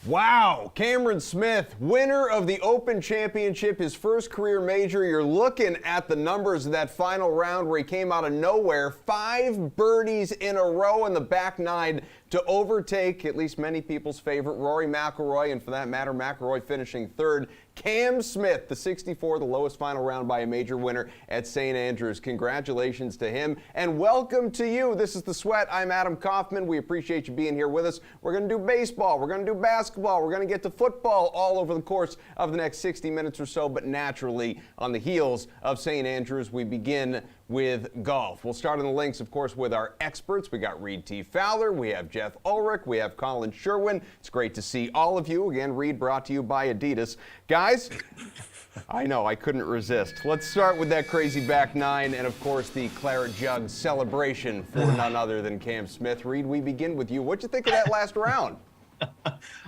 Wow, Cameron Smith, winner of the Open Championship, his first career major. You're looking at the numbers of that final round where he came out of nowhere. 5 birdies in a row in the back nine to overtake at least many people's favorite Rory McIlroy, and for that matter, McIlroy finishing third. Cam Smith, the 64, the lowest final round by a major winner at St. Andrews. Congratulations to him, and welcome to you. This is The Sweat. I'm Adam Kaufman. We appreciate you being here with us. We're going to do baseball. We're going to do basketball. We're going to get to football all over the course of the next 60 minutes or so, but naturally, on the heels of St. Andrews, we begin with golf. We'll start on the links, of course, with our experts. We got Reed T. Fowler, we have Jeff Ulrich, we have Colin Sherwin. It's great to see all of you. Again, Reed brought to you by Adidas. Guys, I know, I couldn't resist. Let's start with that crazy back nine and, of course, the Claret Jug celebration for none other than Cam Smith. Reed, we begin with you. What'd you think of that last round?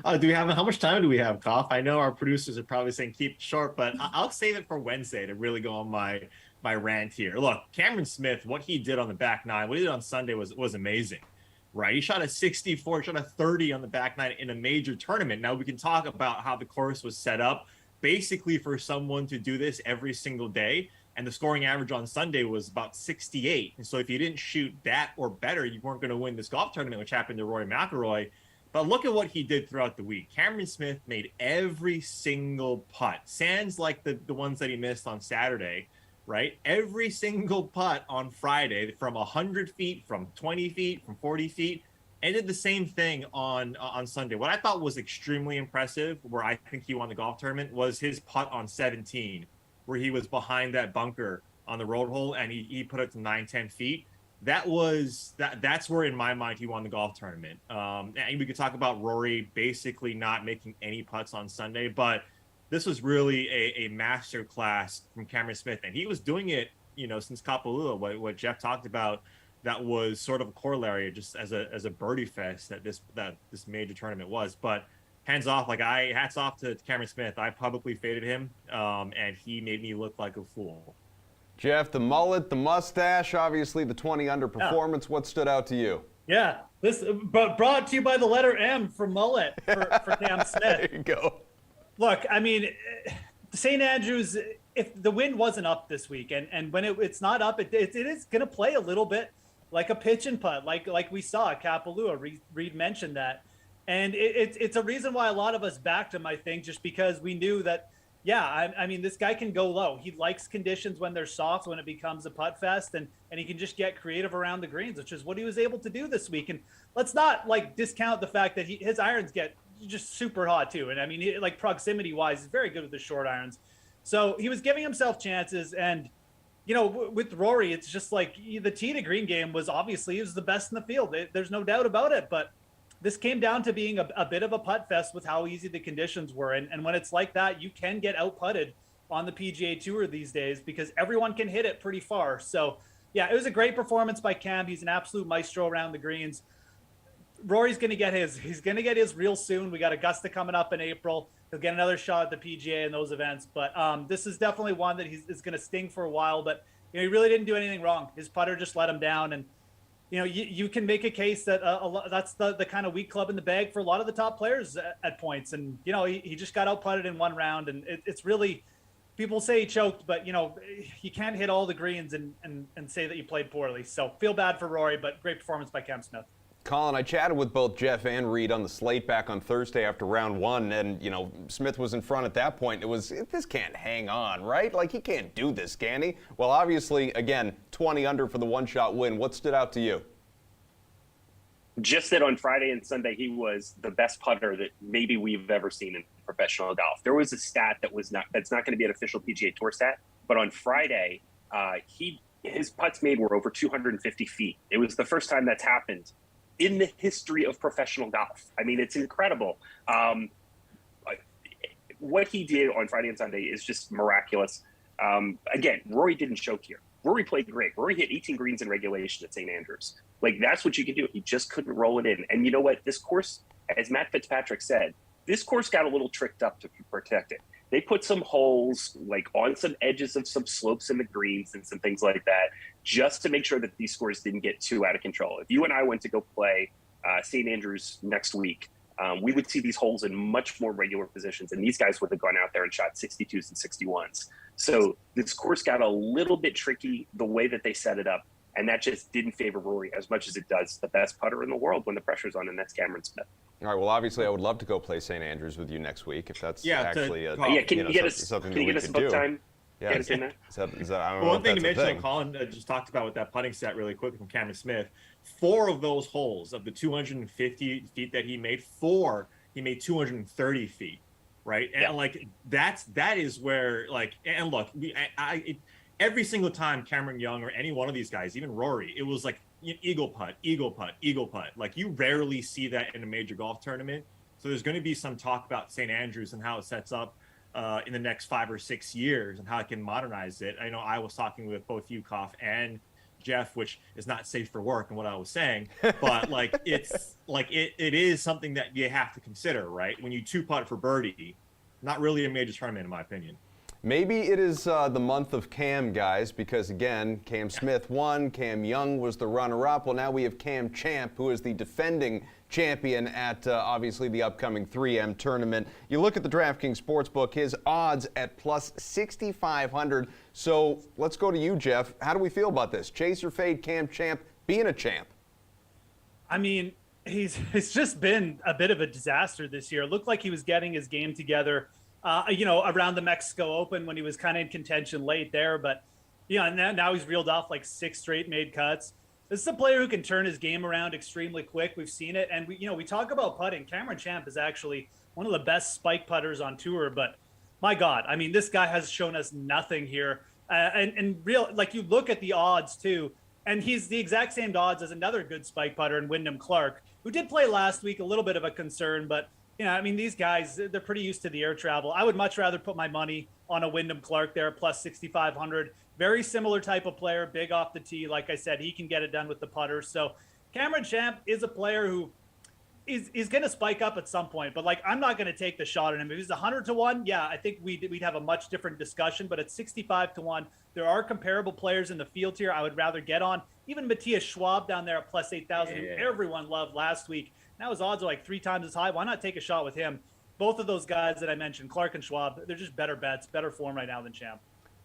How much time do we have, Koff? I know our producers are probably saying keep it short, but I'll save it for Wednesday to really go on my rant here. Look, Cameron Smith, what he did on the back nine, what he did on Sunday was amazing, right? He shot a 64, shot a 30 on the back nine in a major tournament. Now we can talk about how the course was set up basically for someone to do this every single day. And the scoring average on Sunday was about 68. And so if you didn't shoot that or better, you weren't going to win this golf tournament, which happened to Rory McIlroy. But look at what he did throughout the week. Cameron Smith made every single putt. Sans like the ones that he missed on Saturday, right? Every single putt on Friday from 100 feet, from 20 feet, from 40 feet, and did the same thing on Sunday. What I thought was extremely impressive, where I think he won the golf tournament, was his putt on 17, where he was behind that bunker on the road hole, and he put it to 9-10 feet. That's where, in my mind, he won the golf tournament. And we could talk about Rory basically not making any putts on Sunday, but this was really a master class from Cameron Smith, and he was doing it, since Kapalua. What Jeff talked about, that was sort of a corollary, just as a birdie fest that this major tournament was. But hats off to Cameron Smith. I publicly faded him, and he made me look like a fool. Jeff, the mullet, the mustache, obviously the 20 under performance. What stood out to you? Yeah, this brought to you by the letter M for mullet for Cam Smith. There you go. Look, I mean, St. Andrews, if the wind wasn't up this week, and when it's not up, it is going to play a little bit like a pitch and putt, like we saw at Kapalua. Reed mentioned that. And it's a reason why a lot of us backed him, I think, just because we knew that, I mean, this guy can go low. He likes conditions when they're soft, when it becomes a putt fest, and he can just get creative around the greens, which is what he was able to do this week. And let's not, discount the fact that his irons get just super hot, too. And, I mean, proximity-wise, he's very good with the short irons. So he was giving himself chances, and with Rory, it's just like the tee to green game was the best in the field. There's no doubt about it. But this came down to being a bit of a putt fest with how easy the conditions were. And when it's like that, you can get out putted on the PGA Tour these days because everyone can hit it pretty far. So, yeah, it was a great performance by Cam. He's an absolute maestro around the greens. Rory's going to get his. He's going to get his real soon. We got Augusta coming up in April. He'll get another shot at the PGA in those events. But this is definitely one that is going to sting for a while. But he really didn't do anything wrong. His putter just let him down. And, you can make a case that that's the kind of weak club in the bag for a lot of the top players at points. And, he just got out-putted in one round. And it's really – people say he choked, but, you can't hit all the greens and say that you played poorly. So feel bad for Rory, but great performance by Cam Smith. Colin, I chatted with both Jeff and Reed on the slate back on Thursday after round one, and, Smith was in front at that point. This can't hang on, right? He can't do this, can he? Well, obviously, again, 20 under for the one-shot win. What stood out to you? Just that on Friday and Sunday, he was the best putter that maybe we've ever seen in professional golf. There was a stat that's not going to be an official PGA Tour stat, but on Friday, his putts made were over 250 feet. It was the first time that's happened in the history of professional golf. I mean, it's incredible. What he did on Friday and Sunday is just miraculous. Again, Rory didn't choke here. Rory played great. Rory hit 18 greens in regulation at St. Andrews. That's what you can do. He just couldn't roll it in. And you know what? This course, as Matt Fitzpatrick said, this course got a little tricked up to protect it. They put some holes on some edges of some slopes in the greens and some things like that, just to make sure that these scores didn't get too out of control. If you and I went to go play St. Andrews next week, we would see these holes in much more regular positions, and these guys would have gone out there and shot 62s and 61s. So this course got a little bit tricky the way that they set it up, and that just didn't favor Rory as much as it does the best putter in the world when the pressure's on, and that's Cameron Smith. All right. Well, obviously, I would love to go play St. Andrews with you next week if that's something you get us something can you that get we us could book do. time? Yeah. Get us in there? Is that, I don't know Well, one if thing to that's a mention, thing. Colin just talked about with that putting set really quickly from Cameron Smith, 4 of those holes of the 250 feet that he made, he made 230 feet, right? And like that is where like, and look, every single time Cameron Young or any one of these guys, even Rory, it was like eagle putt, eagle putt, eagle putt. Like you rarely see that in a major golf tournament. So there's going to be some talk about St. Andrews and how it sets up in the next 5 or 6 years and how it can modernize it. I know I was talking with both you, Koff, and Jeff, which is not safe for work and what I was saying, but like it's like it is something that you have to consider, right? When you 2-putt for birdie, not really a major tournament in my opinion. Maybe it is the month of Cam, guys, because again, Cam Smith won, Cam Young was the runner-up. Well, now we have Cam Champ, who is the defending champion at obviously the upcoming 3M tournament. You look at the DraftKings Sportsbook, his odds at plus 6,500. So let's go to you, Jeff. How do we feel about this? Chase or fade Cam Champ being a champ? I mean, it's just been a bit of a disaster this year. It looked like he was getting his game together, around the Mexico Open when he was kind of in contention late there. But, now he's reeled off like 6 straight made cuts. This is a player who can turn his game around extremely quick. We've seen it. And we talk about putting. Cameron Champ is actually one of the best spike putters on tour. But my God, I mean, this guy has shown us nothing here. And real, like you look at the odds too, and he's the exact same odds as another good spike putter in Wyndham Clark, who did play last week, a little bit of a concern, but I mean, these guys, they're pretty used to the air travel. I would much rather put my money on a Wyndham Clark there, plus 6,500. Very similar type of player, big off the tee. Like I said, he can get it done with the putter. So Cameron Champ is a player who is going to spike up at some point, but like, I'm not going to take the shot on him. If he's 100-1, yeah, I think we'd have a much different discussion, but at 65-1, there are comparable players in the field here I would rather get on. Even Matthias Schwab down there at plus 8,000, who everyone loved last week. Now his odds are like 3 times as high. Why not take a shot with him? Both of those guys that I mentioned, Clark and Schwab, they're just better bets, better form right now than Champ.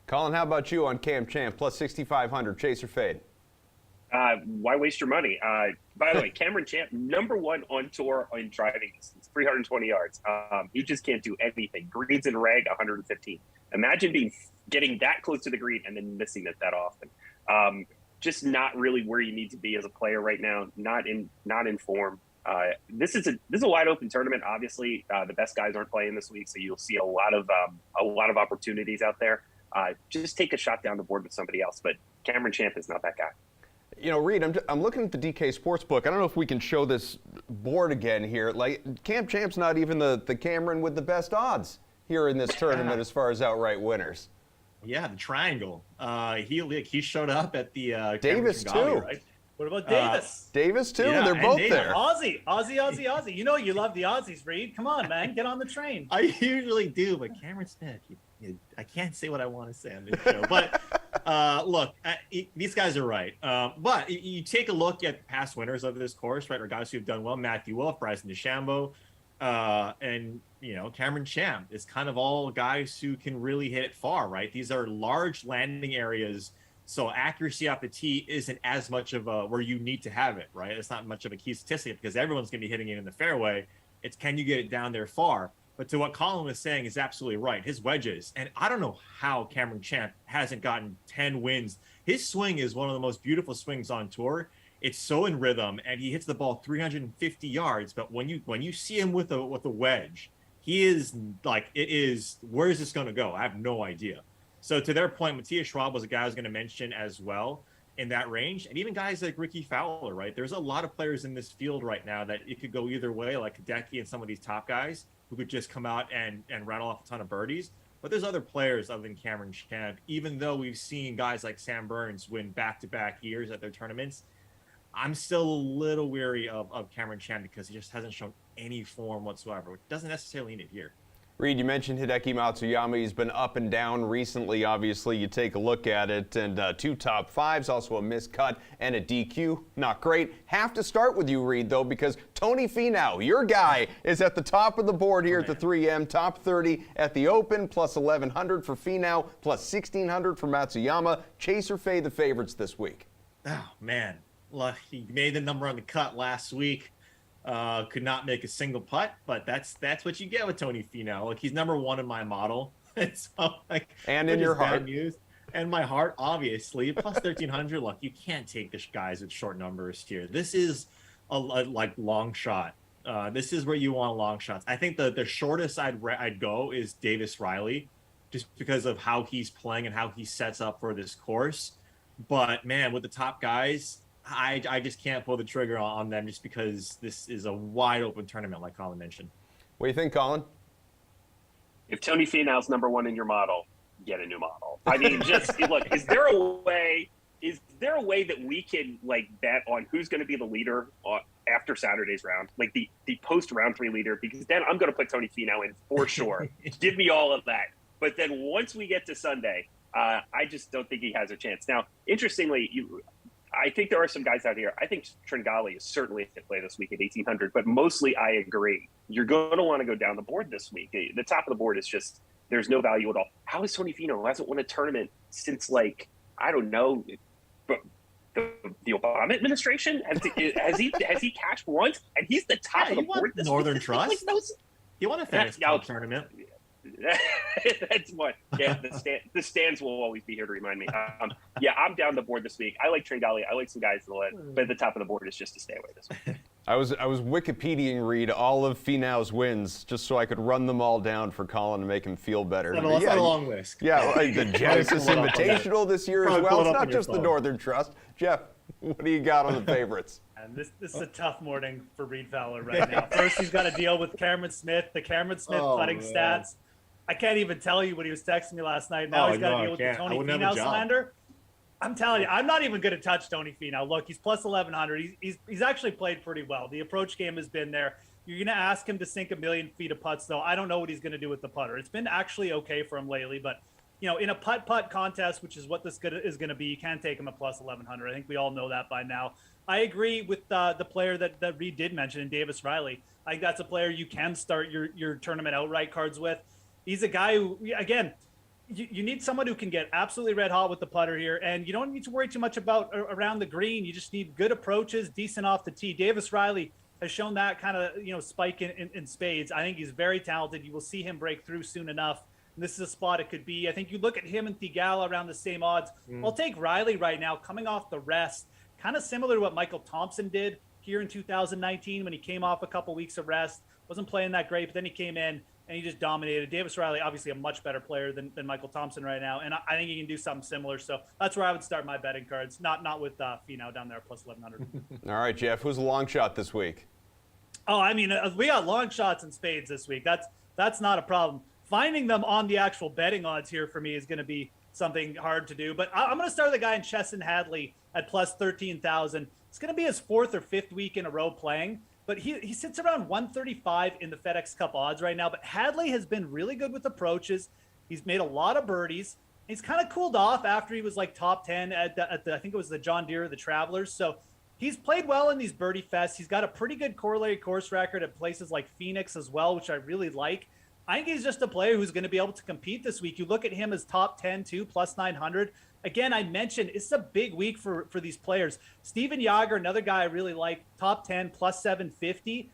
Colin, how about you on Cam Champ, plus 6,500, chase or fade? Why waste your money? By the way, Cameron Champ, #1 on tour in driving distance, 320 yards. He just can't do anything. Greens and reg, 115. Imagine getting that close to the green and then missing it that often. Just not really where you need to be as a player right now. Not in form. This is a wide open tournament. Obviously, the best guys aren't playing this week, so you'll see a lot of opportunities out there. Just take a shot down the board with somebody else. But Cameron Champ is not that guy. Reed, I'm looking at the DK Sportsbook. I don't know if we can show this board again here. Like, Cam Champ's not even the Cameron with the best odds here in this tournament as far as outright winners. Yeah, the triangle. He showed up at the Davis Cameron too. Gali, right? What about Davis? Davis too. Yeah, They're both Davis. there. Aussie. You know you love the Aussies, Reed. Come on, man. Get on the train. I usually do, but Cameron Smith, I can't say what I want to say on this show. But look, these guys are right. But you take a look at the past winners of this course, right, or guys who've done well: Matthew Wolff, Bryson DeChambeau, and Cameron Champ. It's kind of all guys who can really hit it far, right? These are large landing areas. So accuracy off the tee isn't as much of where you need to have it, right? It's not much of a key statistic because everyone's going to be hitting it in the fairway. It's can you get it down there far? But to what Colin was saying is absolutely right. His wedges, and I don't know how Cameron Champ hasn't gotten 10 wins. His swing is one of the most beautiful swings on tour. It's so in rhythm, and he hits the ball 350 yards. But when you see him with a wedge, he is like, it is, where is this going to go? I have no idea. So to their point, Matthias Schwab was a guy I was going to mention as well in that range. And even guys like Ricky Fowler, right? There's a lot of players in this field right now that it could go either way, like Hideki and some of these top guys who could just come out and rattle off a ton of birdies. But there's other players other than Cameron Champ, even though we've seen guys like Sam Burns win back-to-back years at their tournaments. I'm still a little weary of Cameron Champ because he just hasn't shown any form whatsoever, which doesn't necessarily need it here. Reed, you mentioned Hideki Matsuyama. He's been up and down recently. Obviously, you take a look at it, and 2 top fives, also a missed cut and a DQ. Not great. Have to start with you, Reed, though, because Tony Finau, your guy, is at the top of the board here at the 3M. Top 30 at the Open, plus 1,100 for Finau, plus 1,600 for Matsuyama. Chase or fade the favorites this week? Oh, man. Look, he made the number on the cut last week. Could not make a single putt, but that's what you get with Tony Finau. Like, he's number 1 in my model. So, like, and in your heart. And my heart, obviously. Plus 1,300. Look, you can't take the guys with short numbers here. This is a like long shot. This is where you want long shots. I think the shortest I'd go is Davis Reilly, just because of how he's playing and how he sets up for this course. But man, with the top guys, I just can't pull the trigger on them just because this is a wide open tournament, like Colin mentioned. What do you think, Colin? If Tony Finau's number 1 in your model, get a new model. I mean, just look. Is there a way that we can like bet on who's going to be the leader after Saturday's round, like the post round 3 leader? Because then I'm going to put Tony Finau in for sure. Give me all of that. But then once we get to Sunday, I just don't think he has a chance. Now, interestingly, I think there are some guys out here. I think Tringali is certainly a play this week at 1,800, but mostly I agree. You're going to want to go down the board this week. The top of the board is just, there's no value at all. How is Tony Finau, who hasn't won a tournament since, like, I don't know, the Obama administration? Has he cashed once? And he's the top of the board this Northern week. Trust. He won a FedEx Cup tournament. That's what. Yeah, the stands will always be here to remind me. Yeah, I'm down the board this week. I like Tringali. I like some guys but at the top of the board is just to stay away this week. I was Wikipediaing Reed all of Finau's wins just so I could run them all down for Colin to make him feel better. That's not a long list. Yeah, like the Genesis Invitational this year as well. It's not just the Northern Trust. Jeff, what do you got on the favorites? And this is a tough morning for Reed Fowler right now. First, he's got to deal with Cameron Smith, the Cameron Smith putting stats. I can't even tell you what he was texting me last night. Now he's got to deal with the Tony Finau slander. I'm telling you, I'm not even going to touch Tony Finau. Look, he's plus 1,100. He's actually played pretty well. The approach game has been there. You're going to ask him to sink 1,000,000 feet of putts, though. I don't know what he's going to do with the putter. It's been actually okay for him lately, but in a putt contest, which is what this is going to be, you can't take him at plus 1,100. I think we all know that by now. I agree with the player that Reed did mention, in Davis Reilly. I think that's a player you can start your tournament outright cards with. He's a guy who, again, you need someone who can get absolutely red hot with the putter here, and you don't need to worry too much about around the green. You just need good approaches, decent off the tee. Davis Reilly has shown that kind of spike in spades. I think he's very talented. You will see him break through soon enough. And this is a spot it could be. I think you look at him and Theegala around the same odds. I'll take Reilly right now, coming off the rest, kind of similar to what Michael Thompson did here in 2019 when he came off a couple weeks of rest. Wasn't playing that great, but then he came in and he just dominated. Davis Reilly, obviously a much better player than Michael Thompson right now, and I think he can do something similar. So that's where I would start my betting cards, not with Finau down there plus 1,100. All right, Jeff, who's a long shot this week? Oh, I mean, we got long shots and spades this week. That's not a problem. Finding them on the actual betting odds here for me is going to be something hard to do. But I'm going to start with the guy in Chesson Hadley at plus 13,000. It's going to be his 4th or 5th week in a row playing. But he sits around 135 in the FedEx Cup odds right now. But Hadley has been really good with approaches. He's made a lot of birdies. He's kind of cooled off after he was like top 10 at the I think it was the John Deere, the Travelers. So he's played well in these birdie fests. He's got a pretty good correlated course record at places like Phoenix as well, which I really like. I think he's just a player who's going to be able to compete this week. You look at him as top 10 too, plus 900. Again, I mentioned it's a big week for these players. Steven Jagger, another guy I really like, top 10, plus 750.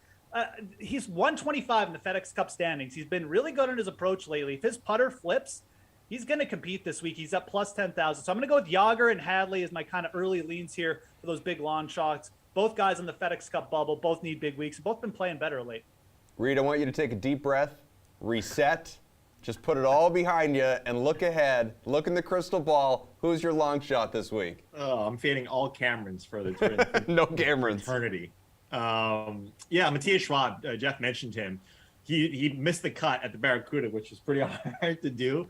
He's 125 in the FedEx Cup standings. He's been really good on his approach lately. If his putter flips, he's going to compete this week. He's up plus 10,000. So I'm going to go with Jagger and Hadley as my kind of early leans here for those big long shots. Both guys in the FedEx Cup bubble, both need big weeks. Both been playing better late. Reed, I want you to take a deep breath, reset, just put it all behind you and look ahead. Look in the crystal ball. Who's your long shot this week? Oh, I'm fading all Camerons for the no Camerons. Eternity. Yeah, Matthias Schwab, Jeff mentioned him. He missed the cut at the Barracuda, which is pretty hard to do.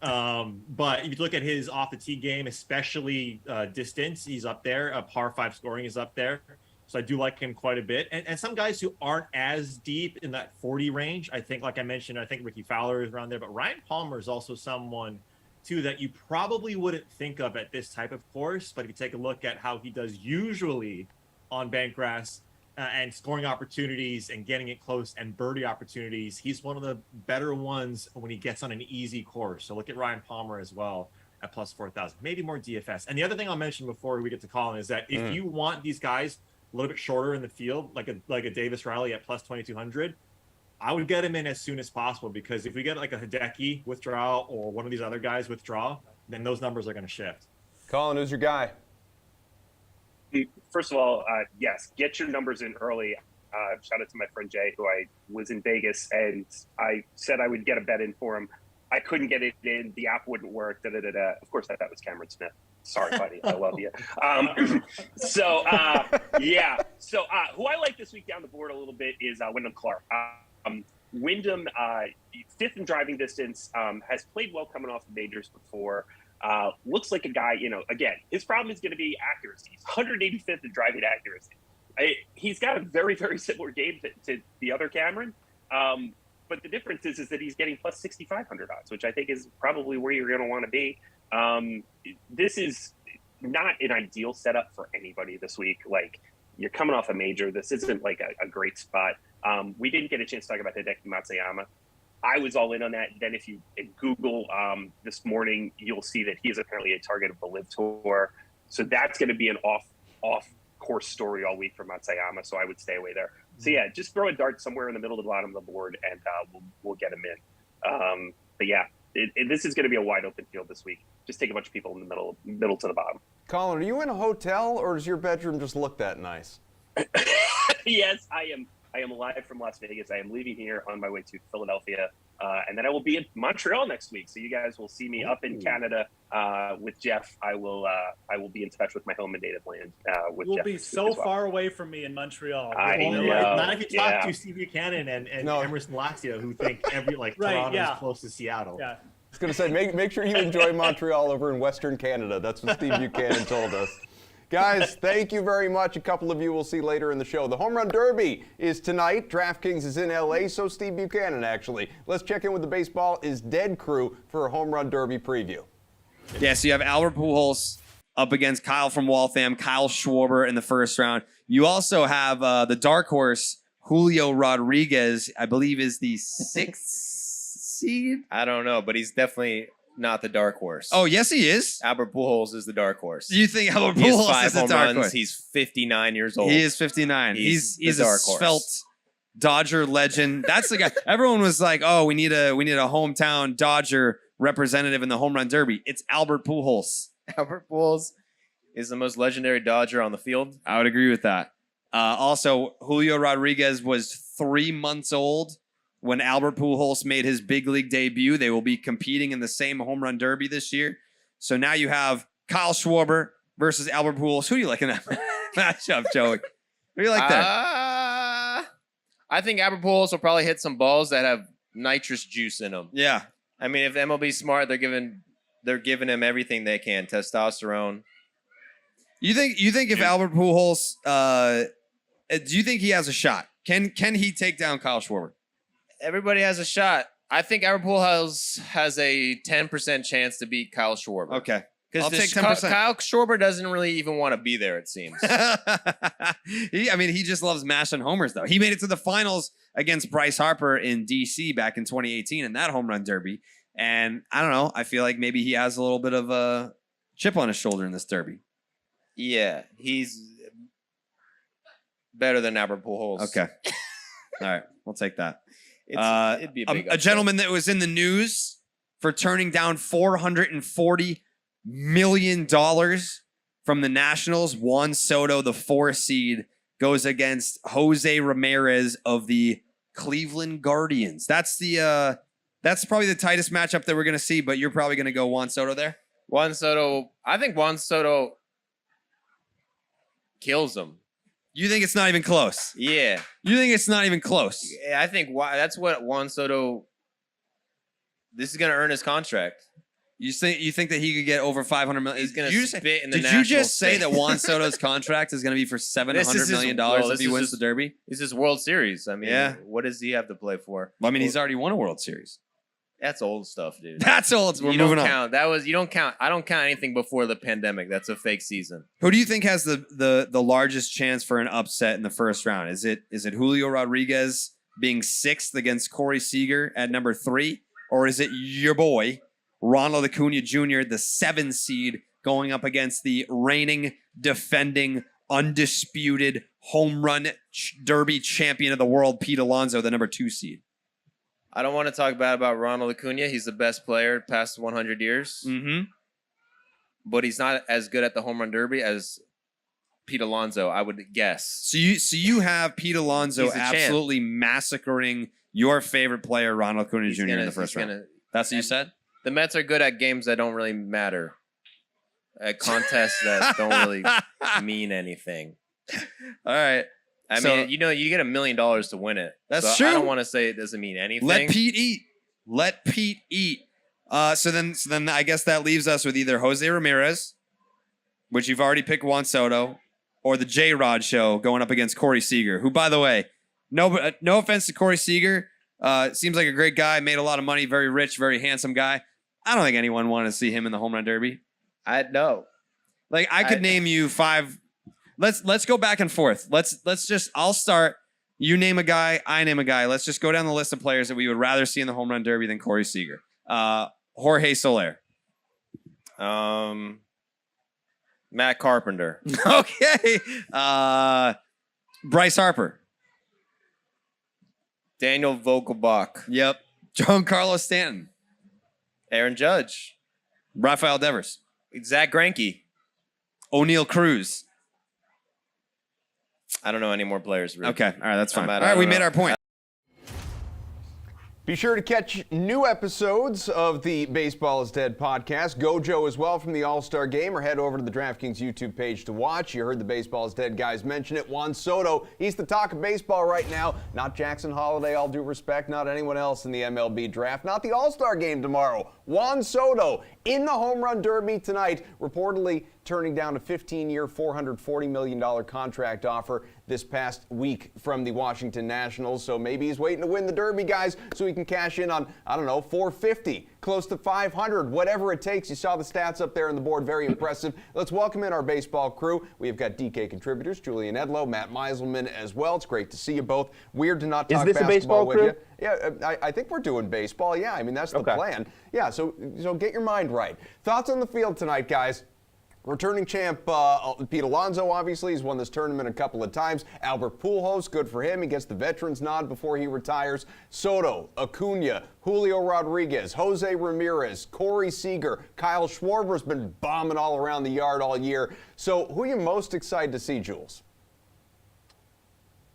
But if you look at his off the tee game, especially distance, he's up there. Par 5 scoring is up there. So I do like him quite a bit. And some guys who aren't as deep in that 40 range, I think, like I mentioned, I think Ricky Fowler is around there, but Ryan Palmer is also someone too that you probably wouldn't think of at this type of course. But if you take a look at how he does usually on bank grass and scoring opportunities and getting it close and birdie opportunities, he's one of the better ones when he gets on an easy course. So look at Ryan Palmer as well at plus 4,000, maybe more DFS. And the other thing I'll mention before we get to Colin is that if you want these guys a little bit shorter in the field, like a Davis Reilly at plus 2,200, I would get him in as soon as possible, because if we get like a Hideki withdrawal or one of these other guys withdraw, then those numbers are going to shift. Colin, who's your guy? First of all, yes, get your numbers in early. Shout out to my friend Jay, who I was in Vegas, and I said I would get a bet in for him. I couldn't get it in. The app wouldn't work. Of course, that was Cameron Smith. Sorry, buddy. I love you. Yeah. So who I like this week down the board a little bit is Wyndham Clark. Wyndham, fifth in driving distance, has played well coming off the majors before. Looks like a guy, again, his problem is going to be accuracy. He's 185th in driving accuracy. He's got a very, very similar game to the other Cameron. But the difference is that he's getting plus 6,500 odds, which I think is probably where you're going to want to be. This is not an ideal setup for anybody this week. Like, you're coming off a major. This isn't like a great spot. We didn't get a chance to talk about Hideki Matsuyama. I was all in on that. Then if you Google this morning, you'll see that he is apparently a target of the Live Tour. So that's going to be an off-course story all week for Matsuyama. So I would stay away there. So yeah, just throw a dart somewhere in the middle to the bottom of the board, and we'll get him in. But yeah, this is going to be a wide open field this week. Just take a bunch of people in the middle to the bottom. Colin, are you in a hotel, or does your bedroom just look that nice? Yes, I am. I am live from Las Vegas. I am leaving here on my way to Philadelphia, and then I will be in Montreal next week. So you guys will see me up in Canada with Jeff. I will be in touch with my home and native land with You'll Jeff. You'll be so far away from me in Montreal. I know. Not if you talk to Steve Buchanan and Emerson Lazio, who think Toronto is close to Seattle. Yeah. I was going to say, make sure you enjoy Montreal over in Western Canada. That's what Steve Buchanan told us. Guys, thank you very much. A couple of you we'll see later in the show. The Home Run Derby is tonight. DraftKings is in L.A., so Steve Buchanan, actually. Let's check in with the Baseball is Dead crew for a Home Run Derby preview. Yeah, so you have Albert Pujols up against Kyle from Waltham, Kyle Schwarber in the first round. You also have the dark horse, Julio Rodriguez, I believe is the 6th seed? I don't know, but he's definitely not the dark horse. Oh, yes, he is. Albert Pujols is the dark horse. You think Albert He has Pujols 5 is the home dark runs. horse? He's 59 years old. He is 59. He's the a dark horse. svelte Dodger legend. That's the guy. Everyone was like, "Oh, we need a hometown Dodger representative in the Home Run Derby." It's Albert Pujols. Albert Pujols is the most legendary Dodger on the field. I would agree with that. Also, Julio Rodriguez was 3 months old when Albert Pujols made his big league debut. They will be competing in the same Home Run Derby this year. So now you have Kyle Schwarber versus Albert Pujols. Who do you like in that matchup, Joey? Who do you like there? I think Albert Pujols will probably hit some balls that have nitrous juice in them. Yeah. I mean, if MLB's smart, they're giving him everything they can. Testosterone. You think if Albert Pujols, do you think he has a shot? Can he take down Kyle Schwarber? Everybody has a shot. I think Albert Pujols has a 10% chance to beat Kyle Schwarber. Okay. I'll take 10%. Kyle Schwarber doesn't really even want to be there, it seems. He just loves mashing homers, though. He made it to the finals against Bryce Harper in D.C. back in 2018 in that Home Run Derby. And I don't know. I feel like maybe he has a little bit of a chip on his shoulder in this Derby. Yeah, he's better than Albert Pujols. Okay. All right. We'll take that. It'd be a gentleman that was in the news for turning down $440 million from the Nationals. Juan Soto, the 4 seed, goes against Jose Ramirez of the Cleveland Guardians. That's probably the tightest matchup that we're going to see, but you're probably going to go Juan Soto there? Juan Soto, I think Juan Soto kills him. You think it's not even close? Yeah. You think it's not even close? I think that's what Juan Soto, this is going to earn his contract. You think that he could get over 500 million? He's going Did you to just- spit in the Did national you just say stage. that Juan Soto's contract is going to be for $700 million if he wins the Derby? This is World Series. I mean, Yeah. what does he have to play for? Well, I mean, he's already won a World Series. That's old stuff, dude. That's old. We're you moving don't on. count. You don't count. I don't count anything before the pandemic. That's a fake season. Who do you think has the largest chance for an upset in the first round? Is it Julio Rodriguez being 6th against Corey Seager at number 3? Or is it your boy, Ronald Acuna Jr., the 7 seed, going up against the reigning, defending, undisputed home run derby champion of the world, Pete Alonso, the number 2 seed? I don't want to talk bad about Ronald Acuna. He's the best player past 100 years. Mm-hmm. But he's not as good at the home run derby as Pete Alonso, I would guess. So you have Pete Alonso He's the champ. absolutely massacring your favorite player, Ronald Acuna Jr. in the first round. That's what you said? The Mets are good at games that don't really matter. At contests that don't really mean anything. All right. I So- mean, you get $1 million to win it. That's so true. I don't want to say it doesn't mean anything. Let Pete eat. Let Pete eat. So then I guess that leaves us with either Jose Ramirez, which you've already picked Juan Soto, or the J-Rod show going up against Corey Seager, who, by the way, no offense to Corey Seager, seems like a great guy, made a lot of money, very rich, very handsome guy. I don't think anyone wanted to see him in the home run derby. I know. Like I could name you 5. Let's go back and forth. I'll start. You name a guy, I name a guy. Let's just go down the list of players that we would rather see in the home run derby than Corey Seager. Jorge Soler. Matt Carpenter. Okay. Bryce Harper. Daniel Vogelbach. Yep. Giancarlo Stanton. Aaron Judge. Rafael Devers. Zach Greinke. O'Neal Cruz. I don't know any more players. Really. Okay. All right. That's fine. I'm All at- I right. don't We know. made our point. Be sure to catch new episodes of the Baseball is Dead podcast. Gojo as well from the All-Star Game, or head over to the DraftKings YouTube page to watch. You heard the Baseball is Dead guys mention it. Juan Soto, he's the talk of baseball right now. Not Jackson Holiday, all due respect. Not anyone else in the MLB draft. Not the All-Star Game tomorrow. Juan Soto in the home run derby tonight, reportedly turning down a 15-year, $440 million contract offer this past week from the Washington Nationals. So maybe he's waiting to win the Derby, guys, so he can cash in on, I don't know, 450, close to 500, whatever it takes. You saw the stats up there on the board, very impressive. Let's welcome in our baseball crew. We've got DK contributors, Julian Edlow, Matt Meiselman as well. It's great to see you both. Weird to not talk Is this a basketball baseball with crew? you. Yeah, I think we're doing baseball. Yeah, I mean, that's the Okay. plan. Yeah, so get your mind right. Thoughts on the field tonight, guys? Returning champ Pete Alonso, obviously, he's won this tournament a couple of times. Albert Pujols, good for him. He gets the veterans nod before he retires. Soto, Acuna, Julio Rodriguez, Jose Ramirez, Corey Seager, Kyle Schwarber's been bombing all around the yard all year. So who are you most excited to see, Jules?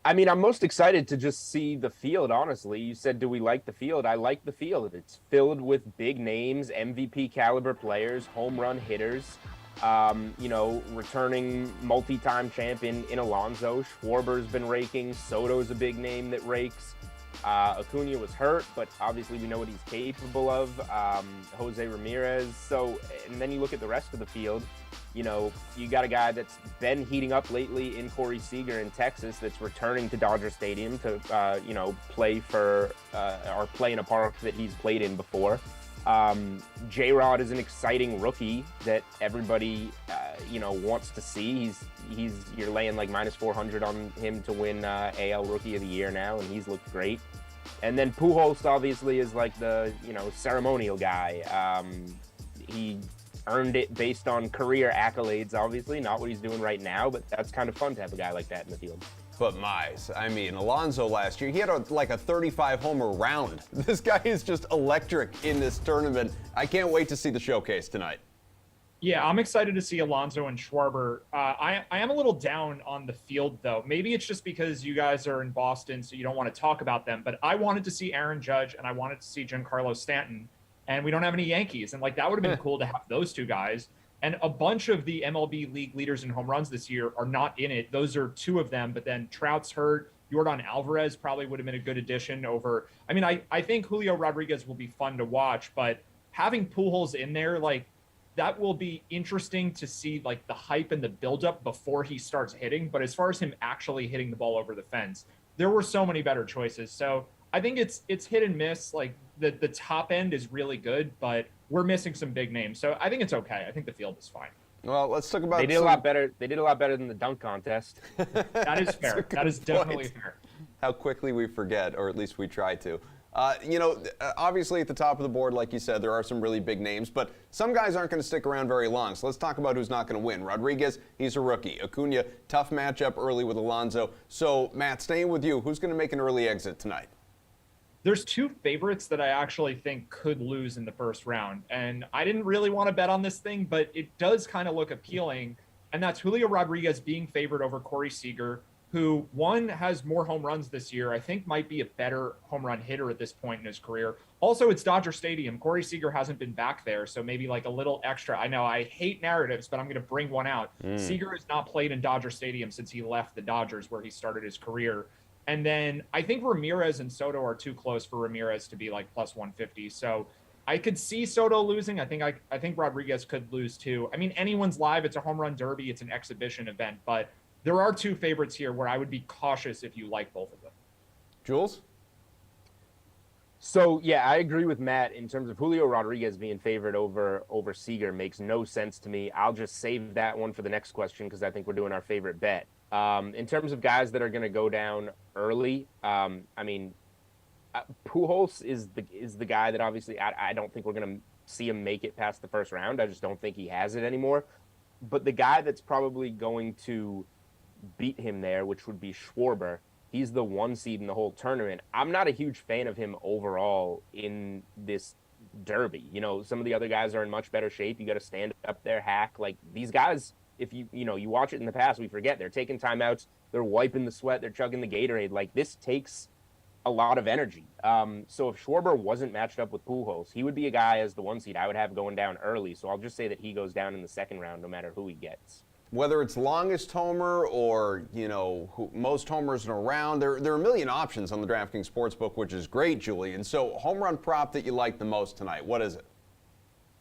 I mean, I'm most excited to just see the field, honestly. You said, do we like the field? I like the field. It's filled with big names, MVP caliber players, home run hitters. Returning multi-time champion in Alonso. Schwarber's been raking. Soto's a big name that rakes. Acuna was hurt, but obviously we know what he's capable of. Jose Ramirez. So, and then you look at the rest of the field. You got a guy that's been heating up lately in Corey Seager in Texas that's returning to Dodger Stadium to, play for or play in a park that he's played in before. J-Rod is an exciting rookie that everybody, wants to see. You're laying like minus 400 on him to win AL Rookie of the Year now, and he's looked great. And then Pujols obviously is like the, ceremonial guy. He earned it based on career accolades, obviously, not what he's doing right now, but that's kind of fun to have a guy like that in the field. But I mean, Alonso last year, he had a 35-homer round. This guy is just electric in this tournament. I can't wait to see the showcase tonight. Yeah, I'm excited to see Alonso and Schwarber. I am a little down on the field, though. Maybe it's just because you guys are in Boston, so you don't want to talk about them. But I wanted to see Aaron Judge, and I wanted to see Giancarlo Stanton. And we don't have any Yankees. And, that would have been cool to have those two guys. And a bunch of the MLB league leaders in home runs this year are not in it. Those are two of them. But then Trout's hurt. Yordan Alvarez probably would have been a good addition over. I mean, I think Julio Rodriguez will be fun to watch, but having Pujols in there, like that will be interesting to see, like the hype and the buildup before he starts hitting. But as far as him actually hitting the ball over the fence, there were so many better choices. So I think it's hit and miss. Like the top end is really good, but we're missing some big names. So I think it's okay. I think the field is fine. Well, let's talk about. They did a lot better. They did a lot better than the dunk contest. That is fair. That is definitely fair. How quickly we forget, or at least we try to. Obviously at the top of the board, like you said, there are some really big names, but some guys aren't going to stick around very long. So let's talk about who's not going to win. Rodriguez, he's a rookie. Acuna, tough matchup early with Alonso. So, Matt, staying with you, who's going to make an early exit tonight? There's two favorites that I actually think could lose in the first round. And I didn't really want to bet on this thing, but it does kind of look appealing. And that's Julio Rodriguez being favored over Corey Seager, who, one, has more home runs this year, I think might be a better home run hitter at this point in his career. Also, it's Dodger Stadium. Corey Seager hasn't been back there, so maybe like a little extra. I know I hate narratives, but I'm going to bring one out. Seager has not played in Dodger Stadium since he left the Dodgers, where he started his career. And then I think Ramirez and Soto are too close for Ramirez to be like plus 150. So I could see Soto losing. I think Rodriguez could lose too. I mean, anyone's live. It's a home run derby. It's an exhibition event, but there are two favorites here where I would be cautious if you like both of them. Jules? So, yeah, I agree with Matt in terms of Julio Rodriguez being favored over Seager makes no sense to me. I'll just save that one for the next question because I think we're doing our favorite bet. In terms of guys that are going to go down early, Pujols is the guy that obviously I don't think we're going to see him make it past the first round. I just don't think he has it anymore. But the guy that's probably going to beat him there, which would be Schwarber. He's the 1 seed in the whole tournament. I'm not a huge fan of him overall in this derby. You know, some of the other guys are in much better shape. You got to stand up there, hack. Like these guys, if you watch it in the past, we forget they're taking timeouts, they're wiping the sweat, they're chugging the Gatorade. Like this takes a lot of energy. So if Schwarber wasn't matched up with Pujols, he would be a guy as the 1 seed I would have going down early. So I'll just say that he goes down in the second round, no matter who he gets. Whether it's longest homer or, most homers in a round, there are a million options on the DraftKings Sportsbook, which is great, Julian. So home run prop that you like the most tonight, what is it?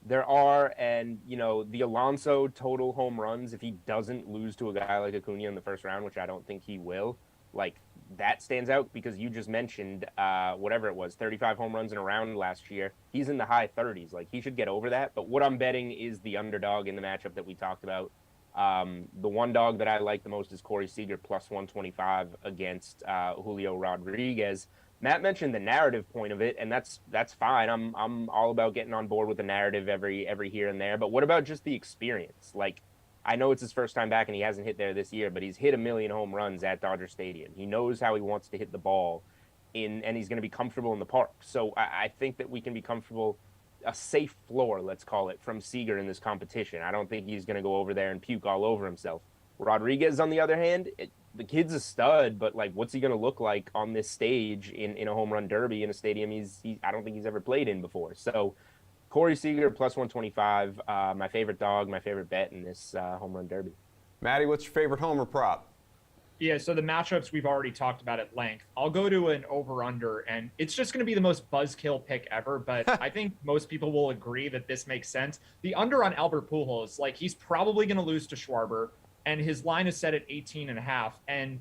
There are, and, the Alonso total home runs, if he doesn't lose to a guy like Acuna in the first round, which I don't think he will, like, that stands out because you just mentioned, whatever it was, 35 home runs in a round last year. He's in the high 30s. Like, he should get over that. But what I'm betting is the underdog in the matchup that we talked about. The one dog that I like the most is Corey Seager plus 125 against Julio Rodriguez. Matt mentioned the narrative point of it, and that's fine. I'm all about getting on board with the narrative every here and there. But what about just the experience? Like, I know it's his first time back and he hasn't hit there this year, but he's hit 1 million home runs at Dodger Stadium. He knows how he wants to hit the ball and he's going to be comfortable in the park. So I think that we can be comfortable. A safe floor, let's call it, from Seager in this competition. I don't think he's going to go over there and puke all over himself. Rodriguez, on the other hand, the kid's a stud, but like, what's he going to look like on this stage in a home run derby in a stadium I don't think he's ever played in before. So Corey Seager plus 125, my favorite dog, my favorite bet in this home run derby. Matty, what's your favorite homer prop? Yeah, so the matchups we've already talked about at length. I'll go to an over-under, and it's just going to be the most buzzkill pick ever, but I think most people will agree that this makes sense. The under on Albert Pujols, like, he's probably going to lose to Schwarber, and his line is set at 18.5. And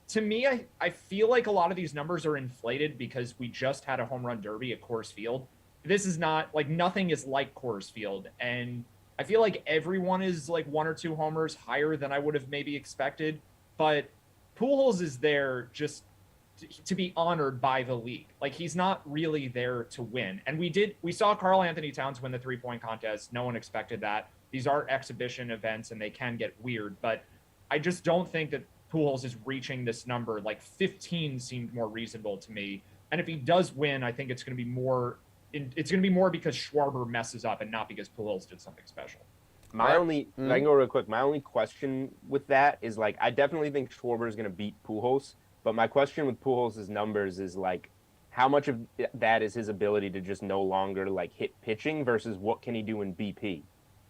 to me, I feel like a lot of these numbers are inflated because we just had a home run derby at Coors Field. This is not, like, nothing is like Coors Field, and I feel like everyone is, like, 1 or 2 homers higher than I would have maybe expected, but Pujols is there just to be honored by the league. Like, he's not really there to win. And we saw Karl Anthony Towns win the 3-point contest. No one expected that. These are exhibition events and they can get weird, but I just don't think that Pujols is reaching this number. Like 15 seemed more reasonable to me. And if he does win, I think it's going to be more because Schwarber messes up and not because Pujols did something special. I can go real quick. My only question with that is, like, I definitely think Schwarber is going to beat Pujols, but my question with Pujols' numbers is, like, how much of that is his ability to just no longer, like, hit pitching versus what can he do in BP?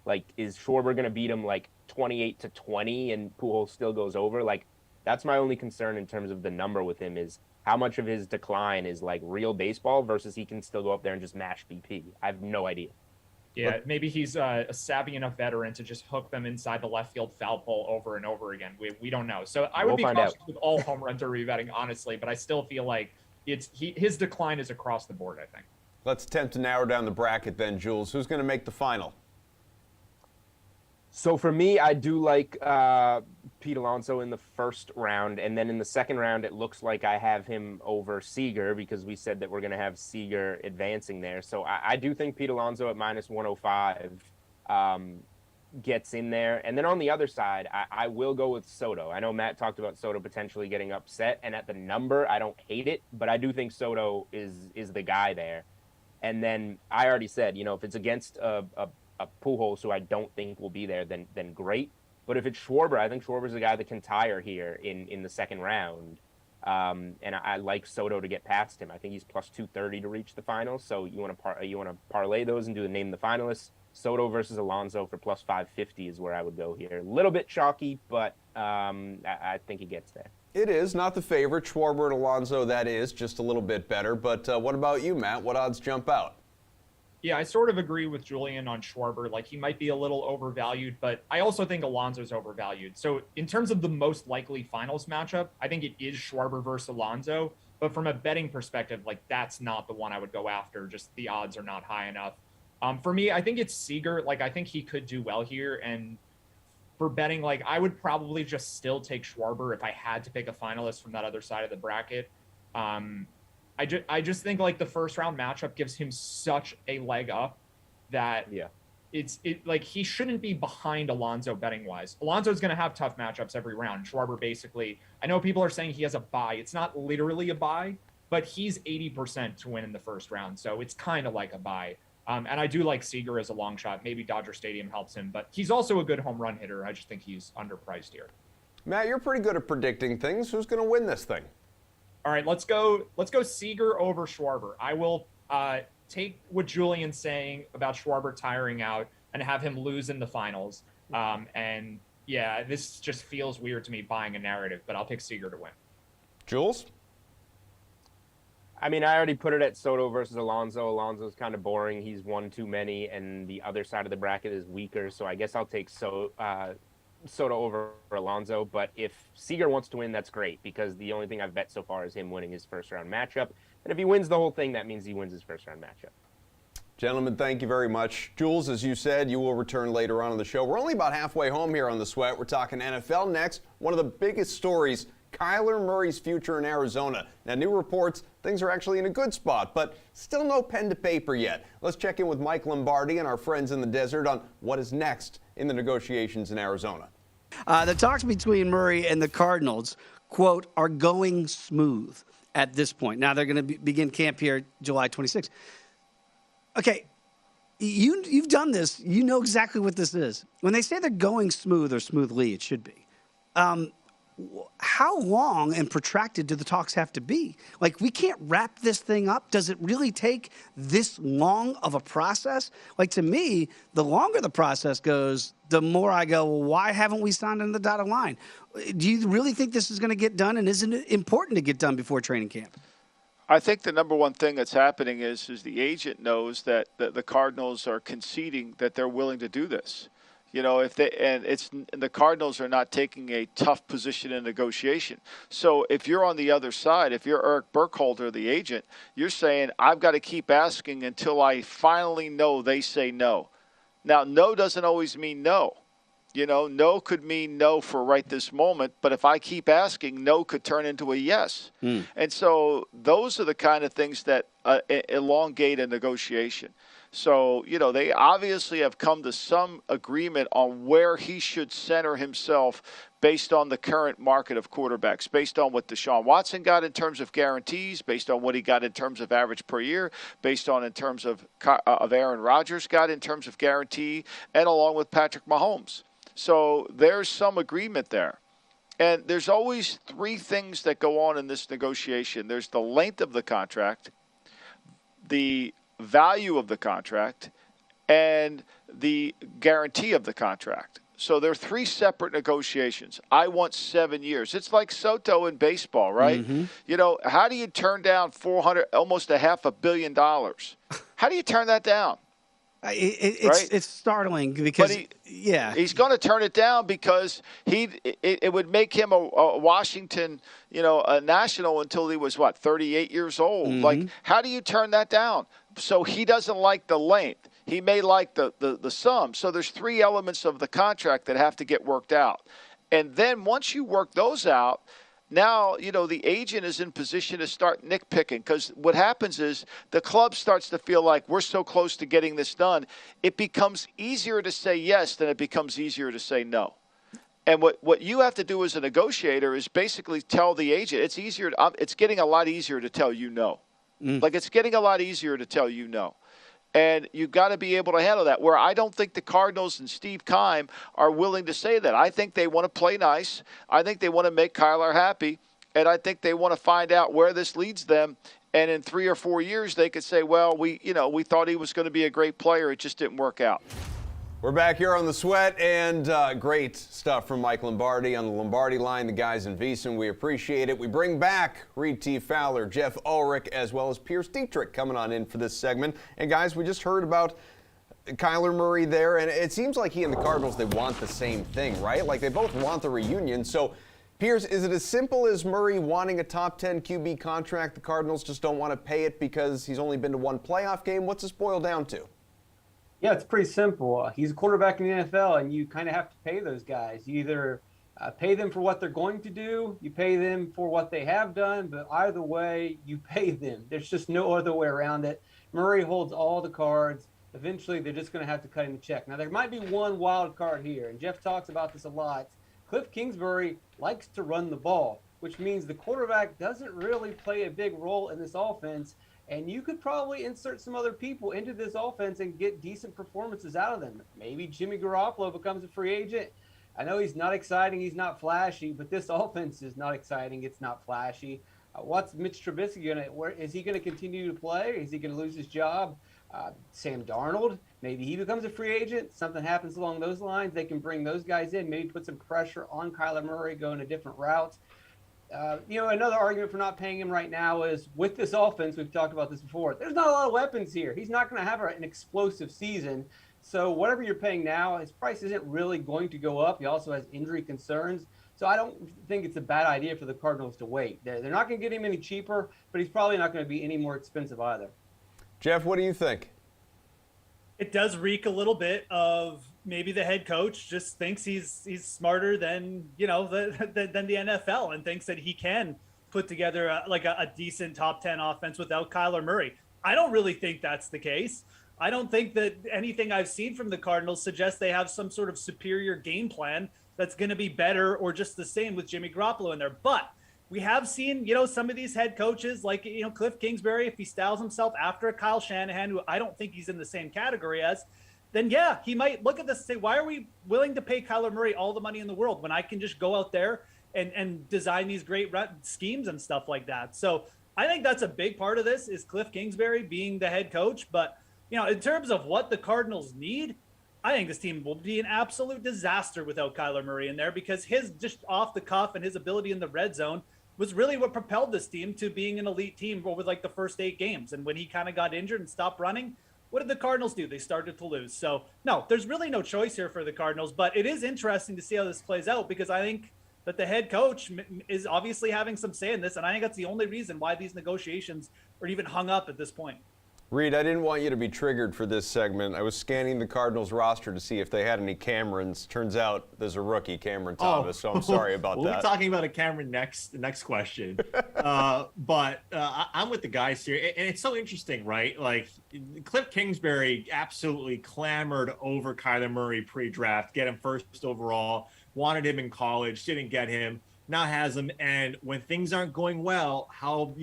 Like, is Schwarber going to beat him, like, 28-20 and Pujols still goes over? Like, that's my only concern in terms of the number with him is how much of his decline is, like, real baseball versus he can still go up there and just mash BP. I have no idea. Yeah, maybe he's a savvy enough veteran to just hook them inside the left field foul pole over and over again. We don't know. So I would be cautious with all home run derby betting, honestly, but I still feel like his decline is across the board, I think. Let's attempt to narrow down the bracket then, Jules. Who's going to make the final? So for me, I do like Pete Alonso in the first round, and then in the second round, it looks like I have him over Seager because we said that we're going to have Seager advancing there. So I do think Pete Alonso at minus 105 gets in there. And then on the other side, I will go with Soto. I know Matt talked about Soto potentially getting upset, and at the number, I don't hate it, but I do think Soto is the guy there. And then I already said, if it's against a Poole, who I don't think will be there, then great. But if it's Schwarber, I think Schwarber's the guy that can tire here in the second round. And I like Soto to get past him. I think he's plus 230 to reach the finals. So you want to parlay those and do the name the finalists. Soto versus Alonso for plus 550 is where I would go here. A little bit chalky, but I think he gets there. It is not the favorite. Schwarber and Alonso, that is just a little bit better. But what about you, Matt? What odds jump out? Yeah, I sort of agree with Julian on Schwarber. Like, he might be a little overvalued, but I also think Alonso's overvalued. So in terms of the most likely finals matchup, I think it is Schwarber versus Alonso. But from a betting perspective, like, that's not the one I would go after. Just the odds are not high enough. For me, I think it's Seager. Like, I think he could do well here. And for betting, like, I would probably just still take Schwarber if I had to pick a finalist from that other side of the bracket. I just think like the first round matchup gives him such a leg up that like he shouldn't be behind Alonso betting wise. Alonso's going to have tough matchups every round. Schwarber basically, I know people are saying he has a bye. It's not literally a bye, but he's 80% to win in the first round. So it's kind of like a bye. And I do like Seager as a long shot. Maybe Dodger Stadium helps him, but he's also a good home run hitter. I just think he's underpriced here. Matt, you're pretty good at predicting things. Who's going to win this thing? All right, let's go Seager over Schwarber. I will take what Julian's saying about Schwarber tiring out and have him lose in the finals. And yeah, this just feels weird to me buying a narrative, but I'll pick Seager to win. Jules? I mean, I already put it at Soto versus Alonso. Alonso's kind of boring. He's won too many, and the other side of the bracket is weaker. So I guess I'll take Soto over Alonso, but if Seager wants to win, that's great because the only thing I've bet so far is him winning his first round matchup. And if he wins the whole thing, that means he wins his first round matchup. Gentlemen, thank you very much. Jules, as you said, you will return later on in the show. We're only about halfway home here on The Sweat. We're talking NFL next. One of the biggest stories, Kyler Murray's future in Arizona. Now, new reports, things are actually in a good spot, but still no pen to paper yet. Let's check in with Mike Lombardi and our friends in the desert on what is next in the negotiations in Arizona. The talks between Murray and the Cardinals, quote, are going smooth at this point. Now they're going to begin camp here July 26th. Okay, you've done this. You know exactly what this is. When they say they're going smooth or smoothly, it should be. How long and protracted do the talks have to be? Like, we can't wrap this thing up. Does it really take this long of a process? Like, to me, the longer the process goes, the more I go, well, why haven't we signed on the dotted line? Do you really think this is going to get done, and isn't it important to get done before training camp? I think the number one thing that's happening is the agent knows that the Cardinals are conceding that they're willing to do this. If the Cardinals are not taking a tough position in negotiation. So if you're on the other side, if you're Eric Burkholder, the agent, you're saying, I've got to keep asking until I finally know they say no. Now, no doesn't always mean no. No could mean no for right this moment, but if I keep asking, no could turn into a yes. And so those are the kind of things that elongate a negotiation. So, they obviously have come to some agreement on where he should center himself based on the current market of quarterbacks, based on what Deshaun Watson got in terms of guarantees, based on what he got in terms of average per year, based on in terms of Aaron Rodgers got in terms of guarantee, and along with Patrick Mahomes. So there's some agreement there. And there's always three things that go on in this negotiation. There's the length of the contract, the value of the contract, and the guarantee of the contract. So there are three separate negotiations. I want 7 years. It's like Soto in baseball, right? Mm-hmm. How do you turn down $400, almost $500 million? How do you turn that down? It's startling because he's going to turn it down because it would make him a Washington, a national until he was 38 years old. Mm-hmm. Like, how do you turn that down? So he doesn't like the length. He may like the sum. So there's 3 elements of the contract that have to get worked out. And then once you work those out, now, the agent is in position to start nitpicking, because what happens is the club starts to feel like we're so close to getting this done. It becomes easier to say yes than it becomes easier to say no. And what you have to do as a negotiator is basically tell the agent it's getting a lot easier to tell you no. Like, it's getting a lot easier to tell you no. And you've got to be able to handle that, where I don't think the Cardinals and Steve Keim are willing to say that. I think they want to play nice. I think they want to make Kyler happy. And I think they want to find out where this leads them. And in 3 or 4 years, they could say, well, we thought he was going to be a great player. It just didn't work out. We're back here on The Sweat, and great stuff from Mike Lombardi on the Lombardi line, the guys in VEASAN. We appreciate it. We bring back Reed T. Fowler, Jeff Ulrich, as well as Pierce Dietrich coming on in for this segment. And guys, we just heard about Kyler Murray there, and it seems like he and the Cardinals, they want the same thing, right? Like, they both want the reunion. So, Pierce, is it as simple as Murray wanting a top 10 QB contract? The Cardinals just don't want to pay it because he's only been to one playoff game? What's this boil down to? Yeah, it's pretty simple. He's a quarterback in the NFL, and you kind of have to pay those guys. You either pay them for what they're going to do, you pay them for what they have done, but either way, you pay them. There's just no other way around it. Murray holds all the cards. Eventually, they're just going to have to cut him a check. Now, there might be one wild card here, and Jeff talks about this a lot. Cliff Kingsbury likes to run the ball, which means the quarterback doesn't really play a big role in this offense. And you could probably insert some other people into this offense and get decent performances out of them. Maybe Jimmy Garoppolo becomes a free agent. I know he's not exciting, he's not flashy, but this offense is not exciting, it's not flashy. What's Mitch Trubisky is he going to continue to play? Is he going to lose his job? Sam Darnold, maybe he becomes a free agent. Something happens along those lines. They can bring those guys in, maybe put some pressure on Kyler Murray, going a different route. Another argument for not paying him right now is with this offense, we've talked about this before, there's not a lot of weapons here. He's not going to have an explosive season. So whatever you're paying now, his price isn't really going to go up. He also has injury concerns. So I don't think it's a bad idea for the Cardinals to wait. They're not going to get him any cheaper, but he's probably not going to be any more expensive either. Jeff, what do you think? It does reek a little bit of maybe the head coach just thinks he's smarter than the NFL and thinks that he can put together a decent top 10 offense without Kyler Murray. I don't really think that's the case. I don't think that anything I've seen from the Cardinals suggests they have some sort of superior game plan that's going to be better or just the same with Jimmy Garoppolo in there. But we have seen, some of these head coaches like, Cliff Kingsbury, if he styles himself after a Kyle Shanahan, who I don't think he's in the same category as, then yeah, he might look at this and say, why are we willing to pay Kyler Murray all the money in the world when I can just go out there and design these great schemes and stuff like that? So I think that's a big part of this is Cliff Kingsbury being the head coach. But, in terms of what the Cardinals need, I think this team will be an absolute disaster without Kyler Murray in there, because his just off the cuff and his ability in the red zone was really what propelled this team to being an elite team over the first 8 games. And when he kind of got injured and stopped running, what did the Cardinals do? They started to lose. So no, there's really no choice here for the Cardinals, but it is interesting to see how this plays out, because I think that the head coach is obviously having some say in this. And I think that's the only reason why these negotiations are even hung up at this point. Reed, I didn't want you to be triggered for this segment. I was scanning the Cardinals roster to see if they had any Camerons. Turns out there's a rookie, Cameron Thomas, so I'm sorry about that. We'll be talking about a Cameron the next question. But I'm with the guys here. And it's so interesting, right? Like, Cliff Kingsbury absolutely clamored over Kyler Murray pre-draft, get him first overall, wanted him in college, didn't get him, now has him. And when things aren't going well, how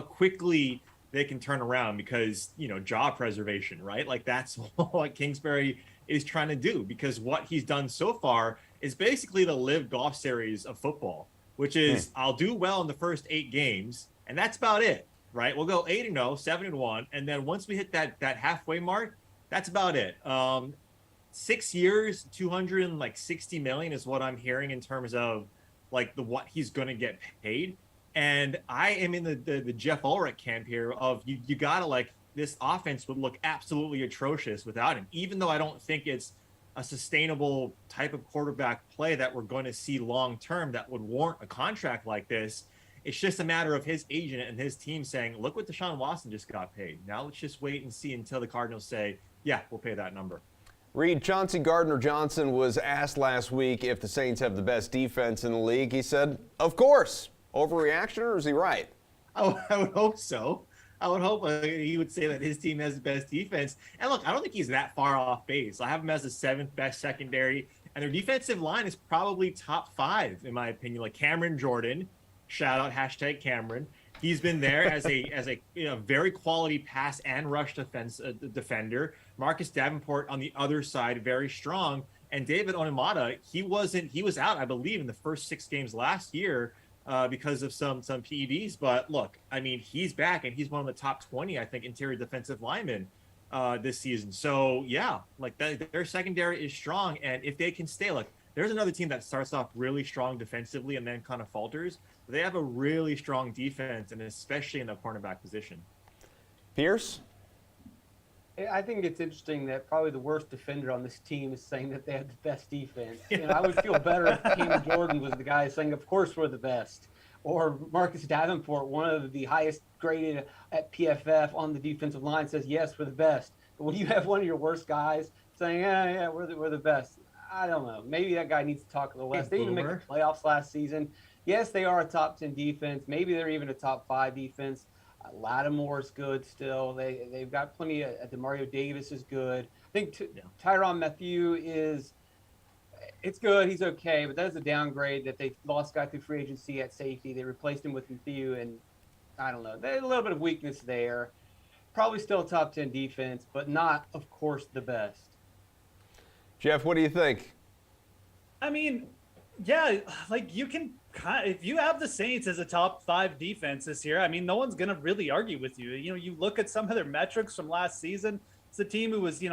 quickly they can turn around because, job preservation, right? Like, that's what Kingsbury is trying to do, because what he's done so far is basically the live golf series of football, which is I'll do well in the first 8 games, and that's about it, right? We'll go 8-0, 7-1, and then once we hit that halfway mark, that's about it. 6 years, $260 million is what I'm hearing in terms of what he's going to get paid. And I am in the Jeff Ulrich camp here of you gotta this offense would look absolutely atrocious without him, even though I don't think it's a sustainable type of quarterback play that we're going to see long term that would warrant a contract like this. It's just a matter of his agent and his team saying, look what Deshaun Watson just got paid. Now let's just wait and see until the Cardinals say, yeah, we'll pay that number. Reed, Chauncey Gardner-Johnson was asked last week if the Saints have the best defense in the league. He said, of course. Overreaction, or is he right? I would hope so. I would hope he would say that his team has the best defense. And look, I don't think he's that far off base. I have him as the 7th best secondary, and their defensive line is probably top 5 in my opinion. Like Cameron Jordan, shout out hashtag Cameron. He's been there as a very quality pass and rush defender. Marcus Davenport on the other side, very strong. And David Onyemata, he was out, I believe, in the first 6 games last year because of some PEDs. But look, I mean, he's back and he's one of the top 20, I think, interior defensive linemen this season. So yeah, like their secondary is strong, and if they can stay, like there's another team that starts off really strong defensively and then kind of falters. They have a really strong defense, and especially in the cornerback position. Pierce? I think it's interesting that probably the worst defender on this team is saying that they have the best defense. You know, I would feel better if Cameron Jordan was the guy saying, of course we're the best. Or Marcus Davenport, one of the highest graded at PFF on the defensive line, says, yes, we're the best. But when you have one of your worst guys saying, yeah, we're the best, I don't know. Maybe that guy needs to talk a little less. They didn't make the playoffs last season. Yes, they are a top 10 defense. Maybe they're even a top 5 defense. Lattimore's good still. They've got plenty of DeMario Davis is good. I think Tyrann Mathieu it's good. He's okay, but that is a downgrade that they lost guy through free agency at safety. They replaced him with Mathieu, and I don't know. There's a little bit of weakness there. Probably still a top 10 defense, but not, of course, the best. Jeff, what do you think? I mean, yeah, like you can if you have the Saints as a top 5 defense this year, I mean, no one's going to really argue with you. You know, you look at some of their metrics from last season. It's a team who was,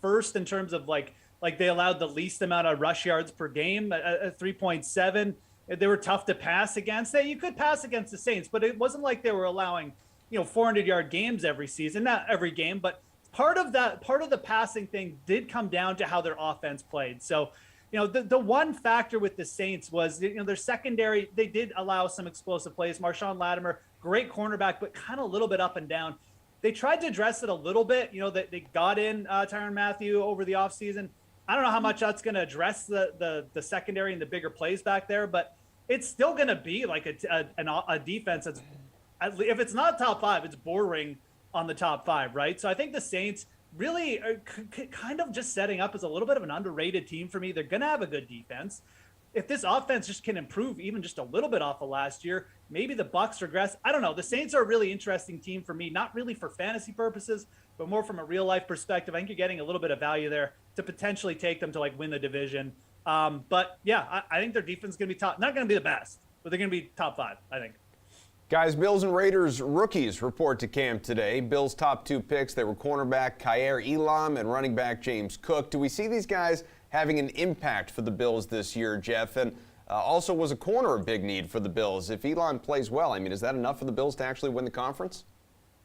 first in terms of like they allowed the least amount of rush yards per game at 3.7. They were tough to pass against. You could pass against the Saints, but it wasn't like they were allowing, 400-yard games every season, not every game, but part of the passing thing did come down to how their offense played. So, the one factor with the Saints was, their secondary, they did allow some explosive plays. Marshawn Lattimore, great cornerback, but kind of a little bit up and down. They tried to address it a little bit. That they got in Tyrann Mathieu over the offseason. I don't know how much that's going to address the secondary and the bigger plays back there, but it's still going to be like a defense that's, if it's not top 5, it's bordering on the top 5, right? So I think the Saints really are kind of just setting up as a little bit of an underrated team for me. They're going to have a good defense. If this offense just can improve even just a little bit off of last year, maybe the Bucs regress. I don't know. The Saints are a really interesting team for me, not really for fantasy purposes, but more from a real life perspective. I think you're getting a little bit of value there to potentially take them to win the division. But yeah, I think their defense is going to be top, not going to be the best, but they're going to be top 5, I think. Guys, Bills and Raiders rookies report to camp today. Bills' top 2 picks, they were cornerback Kaiir Elam and running back James Cook. Do we see these guys having an impact for the Bills this year, Jeff? And also, was a corner a big need for the Bills? If Elam plays well, I mean, is that enough for the Bills to actually win the conference?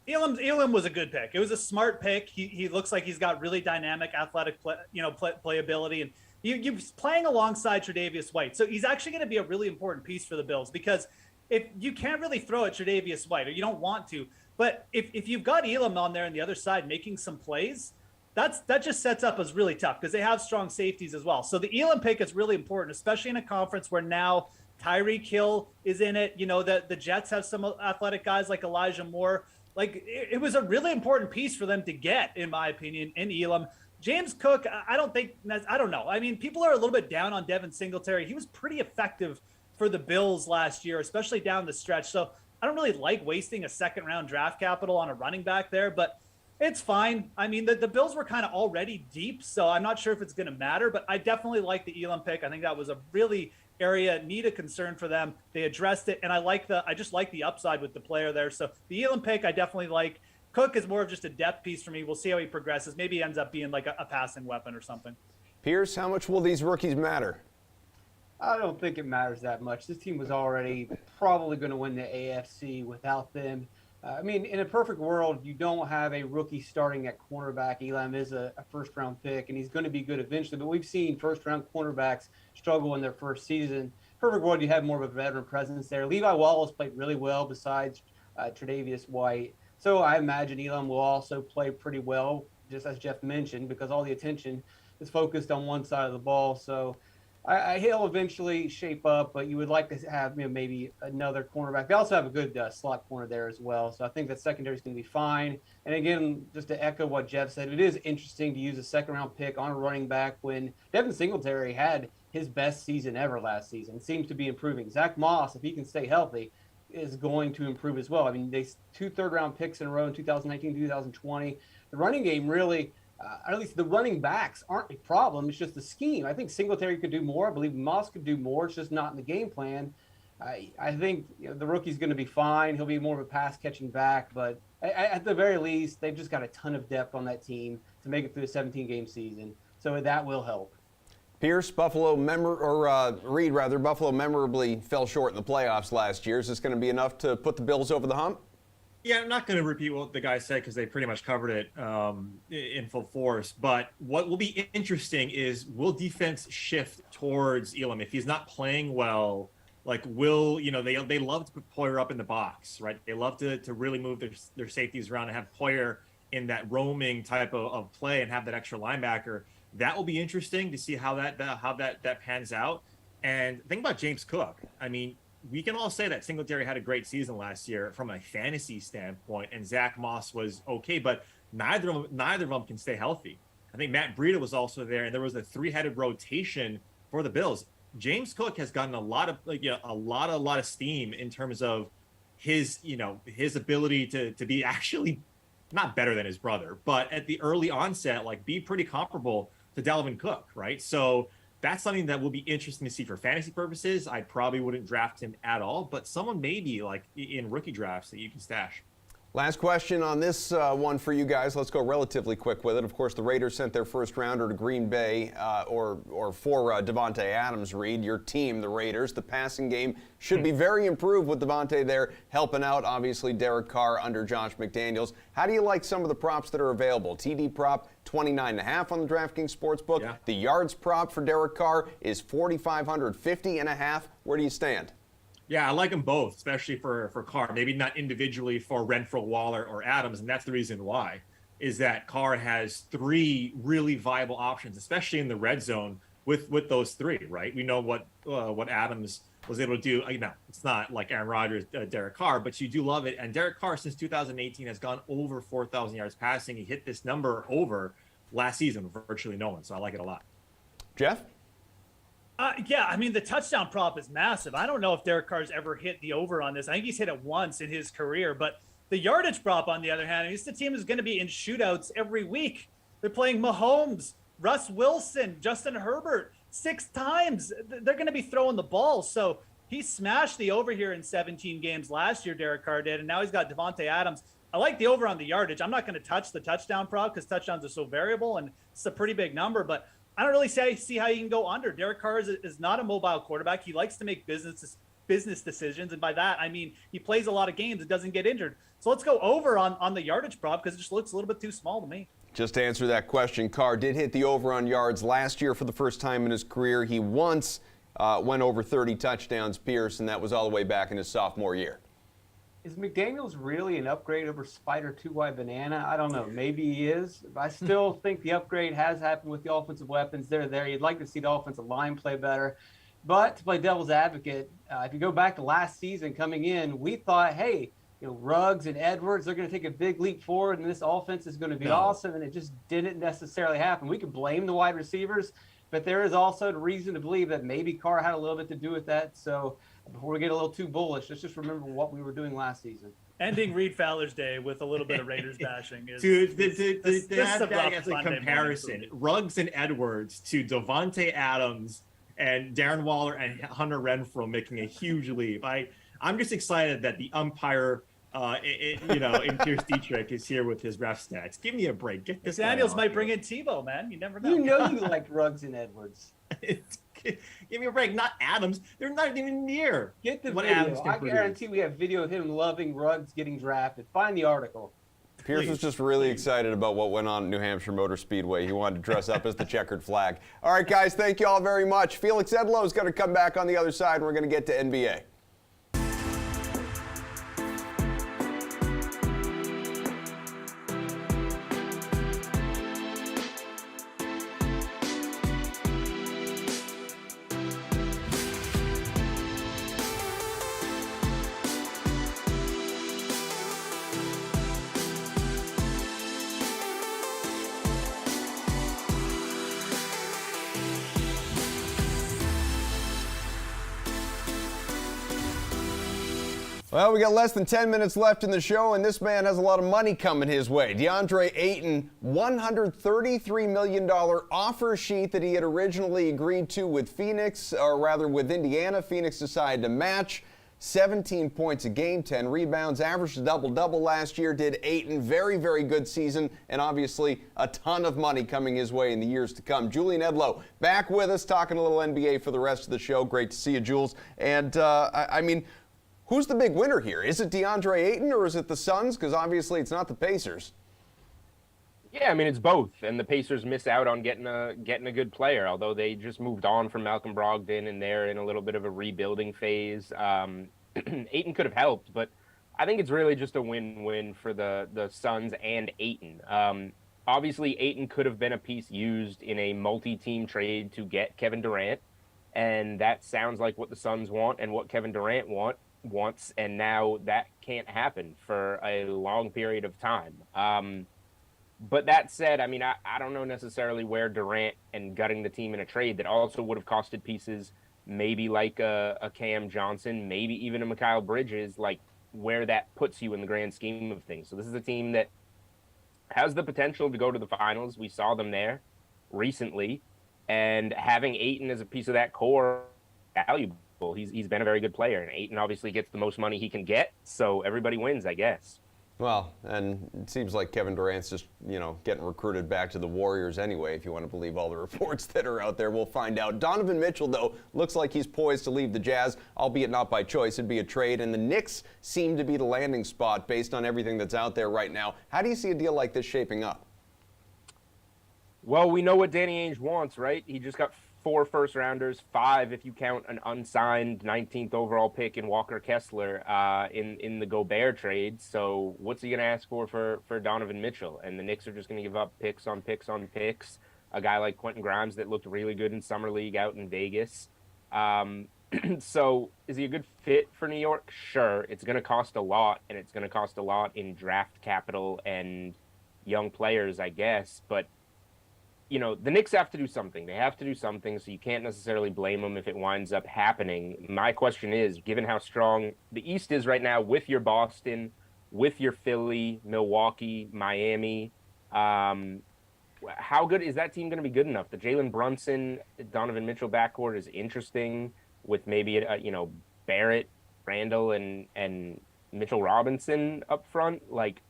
Elam was a good pick. It was a smart pick. He looks like he's got really dynamic athletic playability, and he's playing alongside Tre'Davious White. So he's actually going to be a really important piece for the Bills, because if you can't really throw at Tre'Davious White, or you don't want to, but if you've got Elam on there on the other side making some plays, that just sets up as really tough, because they have strong safeties as well. So the Elam pick is really important, especially in a conference where now Tyreek Hill is in it. The Jets have some athletic guys like Elijah Moore. It was a really important piece for them to get, in my opinion, in Elam. James Cook, I don't know. I mean, people are a little bit down on Devin Singletary. He was pretty effective for the Bills last year, especially down the stretch. So I don't really like wasting a second-round draft capital on a running back there, but it's fine. I mean, the Bills were kind of already deep, so I'm not sure if it's going to matter, but I definitely like the Elam pick. I think that was a really need a concern for them. They addressed it, and I just like the upside with the player there. So the Elam pick, I definitely like. Cook is more of just a depth piece for me. We'll see how he progresses. Maybe he ends up being like a passing weapon or something. Pierce, how much will these rookies matter? I don't think it matters that much. This team was already probably going to win the AFC without them. I mean, in a perfect world, you don't have a rookie starting at cornerback. Elam is a first-round pick, and he's going to be good eventually. But we've seen first-round cornerbacks struggle in their first season. Perfect world, you have more of a veteran presence there. Levi Wallace played really well besides Tre'Davious White. So I imagine Elam will also play pretty well, just as Jeff mentioned, because all the attention is focused on one side of the ball. So he'll eventually shape up, but you would like to have maybe another cornerback. They also have a good slot corner there as well. So I think that secondary is going to be fine. And again, just to echo what Jeff said, it is interesting to use a second-round pick on a running back when Devin Singletary had his best season ever last season. Seems to be improving. Zach Moss, if he can stay healthy, is going to improve as well. I mean, they 2 third-round picks in a row in 2019, 2020. The running game really – at least the running backs aren't a problem. It's just the scheme. I think Singletary could do more. I believe Moss could do more. It's just not in the game plan. I think the rookie's going to be fine. He'll be more of a pass-catching back. But at the very least, they've just got a ton of depth on that team to make it through a 17-game season. So that will help. Pierce, Buffalo memorably fell short in the playoffs last year. Is this going to be enough to put the Bills over the hump? Yeah, I'm not going to repeat what the guy said because they pretty much covered it in full force. But what will be interesting is, will defense shift towards Elam if he's not playing well? Like, they love to put Poyer up in the box, right? They love to really move their safeties around and have Poyer in that roaming type of play and have that extra linebacker. That will be interesting to see how that pans out. And think about James Cook. I mean, we can all say that Singletary had a great season last year from a fantasy standpoint, and Zach Moss was okay, but neither of them can stay healthy. I think Matt Breida was also there, and there was a 3-headed rotation for the Bills. James Cook has gotten a lot of steam in terms of his ability to be actually not better than his brother, but at the early onset, be pretty comparable to Dalvin Cook, right? So that's something that will be interesting to see for fantasy purposes. I probably wouldn't draft him at all, but someone maybe in rookie drafts that you can stash. Last question on this one for you guys. Let's go relatively quick with it. Of course, the Raiders sent their first rounder to Green Bay or for Davante Adams, Reed, your team, the Raiders. The passing game should be very improved with Davante there helping out, obviously, Derek Carr under Josh McDaniels. How do you like some of the props that are available? TD prop, 29.5 on the DraftKings Sportsbook. Yeah. The yards prop for Derek Carr is 4,500, 50.5. Where do you stand? Yeah, I like them both, especially for Carr. Maybe not individually for Renfrow, Waller, or Adams, and that's the reason why, is that Carr has 3 really viable options, especially in the red zone with those 3, right? We know what Adams was able to do. It's not like Aaron Rodgers, Derek Carr, but you do love it. And Derek Carr, since 2018, has gone over 4,000 yards passing. He hit this number over last season with virtually no one, so I like it a lot. Jeff? Yeah, I mean, the touchdown prop is massive. I don't know if Derek Carr's ever hit the over on this. I think he's hit it once in his career. But the yardage prop, on the other hand, the team is going to be in shootouts every week. They're playing Mahomes, Russ Wilson, Justin Herbert 6 times. They're going to be throwing the ball. So he smashed the over here in 17 games last year, Derek Carr did, and now he's got Davante Adams. I like the over on the yardage. I'm not going to touch the touchdown prop because touchdowns are so variable, and it's a pretty big number. But I don't really see how you can go under. Derek Carr is not a mobile quarterback. He likes to make business decisions, and by that I mean he plays a lot of games and doesn't get injured. So let's go over on the yardage prop because it just looks a little bit too small to me. Just to answer that question, Carr did hit the over on yards last year for the first time in his career. He once went over 30 touchdowns, Pierce, and that was all the way back in his sophomore year. Is McDaniels really an upgrade over Spider 2Y Banana? I don't know. Maybe he is. But I still think the upgrade has happened with the offensive weapons. They're there. You'd like to see the offensive line play better. But to play devil's advocate, if you go back to last season coming in, we thought, hey, Ruggs and Edwards, they're going to take a big leap forward, and this offense is going to be awesome, and it just didn't necessarily happen. We could blame the wide receivers, but there is also reason to believe that maybe Carr had a little bit to do with that. So before we get a little too bullish, let's just remember what we were doing last season. Ending Reed Fowler's day with a little bit of Raiders bashing is that's a comparison. Ruggs and Edwards to Davante Adams and Darren Waller and Hunter Renfrow making a huge leap. I'm just excited that the umpire In Pierce Dietrich is here with his ref stats. Give me a break. Get this. Daniels might bring in Tebow, man. You never know. You know you like Ruggs and Edwards. Give me a break. Not Adams. They're not even near. Get the what video. Adams can I produce. guarantee we have video of him loving Ruggs getting drafted. Find the article. Pierce was just really excited about what went on at New Hampshire Motor Speedway. He wanted to dress up as the checkered flag. All right, guys, thank you all very much. Felix Edlow is going to come back on the other side, and we're going to get to NBA. Well, we got less than 10 minutes left in the show, and this man has a lot of money coming his way. DeAndre Ayton, $133 million offer sheet that he had originally agreed to with Phoenix, or rather with Indiana. Phoenix decided to match. 17 points a game, 10 rebounds, averaged a double-double last year, did Ayton. Very, very good season, and obviously a ton of money coming his way in the years to come. Julian Edlow back with us, talking a little NBA for the rest of the show. Great to see you, Jules. And, who's the big winner here? Is it DeAndre Ayton or is it the Suns? Because obviously it's not the Pacers. Yeah, I mean, it's both. And the Pacers miss out on getting a good player, although they just moved on from Malcolm Brogdon and they're in a little bit of a rebuilding phase. Ayton could have helped, but I think it's really just a win-win for the Suns and Ayton. Obviously, Ayton could have been a piece used in a multi-team trade to get Kevin Durant, and that sounds like what the Suns want and what Kevin Durant wants, and now that can't happen for a long period of time. But that said, I mean, I don't know necessarily where Durant and gutting the team in a trade that also would have costed pieces, maybe like a Cam Johnson, maybe even a Mikal Bridges, like where that puts you in the grand scheme of things. So this is a team that has the potential to go to the finals. We saw them there recently, and having Ayton as a piece of that core, valuable. He's been a very good player, and Ayton obviously gets the most money he can get, so everybody wins, I guess. Well, and it seems like Kevin Durant's just, getting recruited back to the Warriors anyway, if you want to believe all the reports that are out there. We'll find out. Donovan Mitchell, though, looks like he's poised to leave the Jazz, albeit not by choice. It'd be a trade, and the Knicks seem to be the landing spot based on everything that's out there right now. How do you see a deal like this shaping up? Well, we know what Danny Ainge wants, right? He just got 4 first-rounders, 5 if you count an unsigned 19th overall pick in Walker Kessler in the Gobert trade. So what's he going to ask for Donovan Mitchell? And the Knicks are just going to give up picks on picks on picks. A guy like Quentin Grimes that looked really good in Summer League out in Vegas. So is he a good fit for New York? Sure. It's going to cost a lot, and it's going to cost a lot in draft capital and young players, I guess. But the Knicks have to do something. They have to do something, so you can't necessarily blame them if it winds up happening. My question is, given how strong the East is right now with your Boston, with your Philly, Milwaukee, Miami, how good is that team going to be good enough? The Jalen Brunson, Donovan Mitchell backcourt is interesting with maybe, Barrett, Randall, and Mitchell Robinson up front. Like,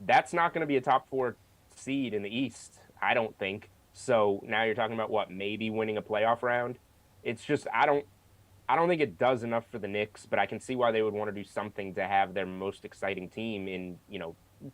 that's not going to be a top 4 seed in the East, I don't think. So now you're talking about what, maybe winning a playoff round? It's just I don't think it does enough for the Knicks, but I can see why they would want to do something to have their most exciting team in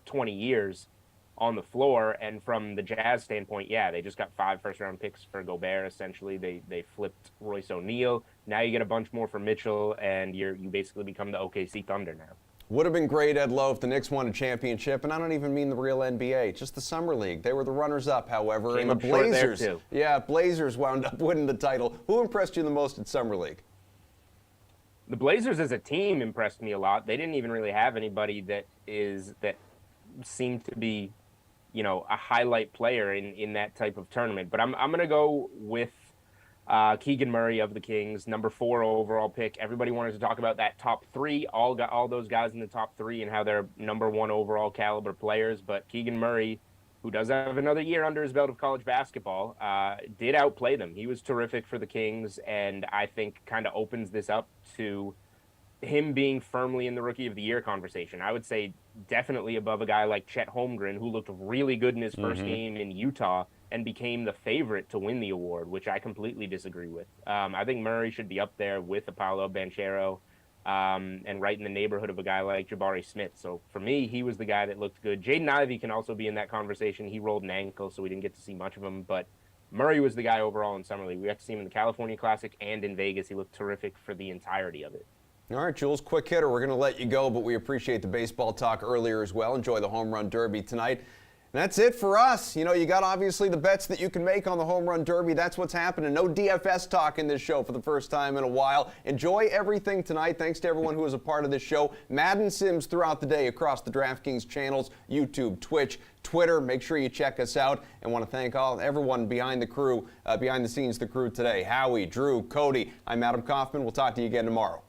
20 years on the floor. And from the Jazz standpoint, yeah, they just got 5 first-round picks for Gobert. Essentially, they flipped Royce O'Neal. Now you get a bunch more for Mitchell, and you basically become the OKC Thunder now. Would have been great, Ed Lowe, if the Knicks won a championship, and I don't even mean the real NBA, just the Summer League. They were the runners-up, however, and the Blazers. Yeah, Blazers wound up winning the title. Who impressed you the most at Summer League? The Blazers as a team impressed me a lot. They didn't even really have anybody that seemed to be, a highlight player in that type of tournament. But I'm going to go with Keegan Murray of the Kings, number 4 overall pick. Everybody wanted to talk about that top 3, all those guys in the top 3 and how they're number 1 overall caliber players. But Keegan Murray, who does have another year under his belt of college basketball, did outplay them. He was terrific for the Kings, and I think kind of opens this up to him being firmly in the Rookie of the Year conversation. I would say definitely above a guy like Chet Holmgren, who looked really good in his first game in Utah and became the favorite to win the award, which I completely disagree with. I think Murray should be up there with Paolo Banchero and right in the neighborhood of a guy like Jabari Smith. So for me, he was the guy that looked good. Jaden Ivey can also be in that conversation. He rolled an ankle, so we didn't get to see much of him, but Murray was the guy overall in Summer League. We got to see him in the California Classic and in Vegas. He looked terrific for the entirety of it. All right, Jules, quick hitter. We're going to let you go, but we appreciate the baseball talk earlier as well. Enjoy the Home Run Derby tonight. And that's it for us. You know, you got obviously the bets that you can make on the Home Run Derby. That's what's happening. No DFS talk in this show for the first time in a while. Enjoy everything tonight. Thanks to everyone who was a part of this show. Madden Sims throughout the day across the DraftKings channels, YouTube, Twitch, Twitter. Make sure you check us out. And want to thank everyone behind the scenes, the crew today. Howie, Drew, Cody. I'm Adam Kaufman. We'll talk to you again tomorrow.